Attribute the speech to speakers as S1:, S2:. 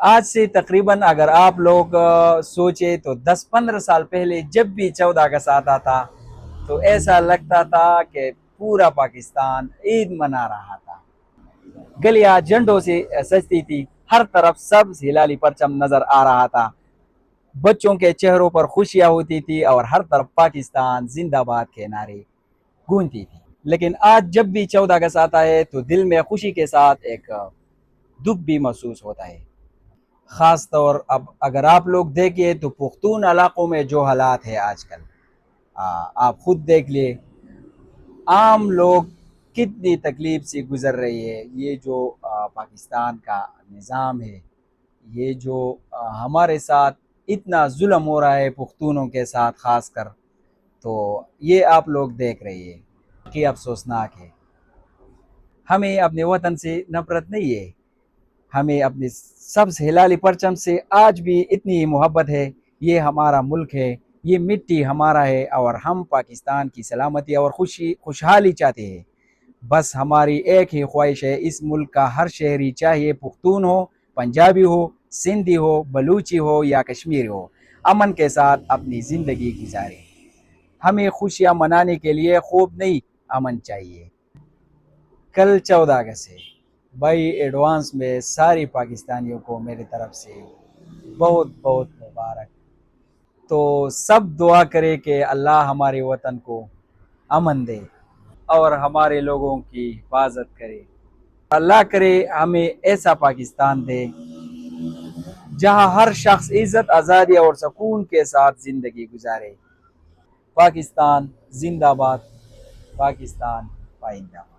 S1: آج سے تقریباً اگر آپ لوگ سوچے تو 10-15 سال پہلے جب بھی 14 اگست آتا تھا تو ایسا لگتا تھا کہ پورا پاکستان عید منا رہا تھا۔ گلیاں جھنڈوں سے سجتی تھی، ہر طرف سبز ہلالی پرچم نظر آ رہا تھا، بچوں کے چہروں پر خوشیاں ہوتی تھی اور ہر طرف پاکستان زندہ باد کے نعرے گونجتی تھی۔ لیکن آج جب بھی 14 اگست آتا ہے تو دل میں خوشی کے ساتھ ایک دکھ بھی محسوس ہوتا ہے۔ خاص طور اب اگر آپ لوگ دیکھیں تو پختون علاقوں میں جو حالات ہے آج کل، آپ خود دیکھ لیں، عام لوگ کتنی تکلیف سے گزر رہی ہے۔ یہ جو پاکستان کا نظام ہے، یہ جو ہمارے ساتھ اتنا ظلم ہو رہا ہے پختونوں کے ساتھ خاص کر، تو یہ آپ لوگ دیکھ رہے ہیں کہ افسوسناک ہے۔ ہمیں اپنے وطن سے نفرت نہیں ہے، ہمیں اپنے سبز ہلالی پرچم سے آج بھی اتنی محبت ہے۔ یہ ہمارا ملک ہے، یہ مٹی ہمارا ہے اور ہم پاکستان کی سلامتی اور خوشحالی چاہتے ہیں۔ بس ہماری ایک ہی خواہش ہے، اس ملک کا ہر شہری، چاہے پختون ہو، پنجابی ہو، سندھی ہو، بلوچی ہو یا کشمیری ہو، امن کے ساتھ اپنی زندگی گزارے۔ ہمیں خوشیاں منانے کے لیے خوب نہیں، امن چاہیے۔ کل 14 اگست ہے، بھائی ایڈوانس میں ساری پاکستانیوں کو میری طرف سے بہت بہت مبارک۔ تو سب دعا کرے کہ اللہ ہمارے وطن کو امن دے اور ہمارے لوگوں کی حفاظت کرے۔ اللہ کرے ہمیں ایسا پاکستان دے جہاں ہر شخص عزت، آزادی اور سکون کے ساتھ زندگی گزارے۔ پاکستان زندہ باد، پاکستان پائندہ۔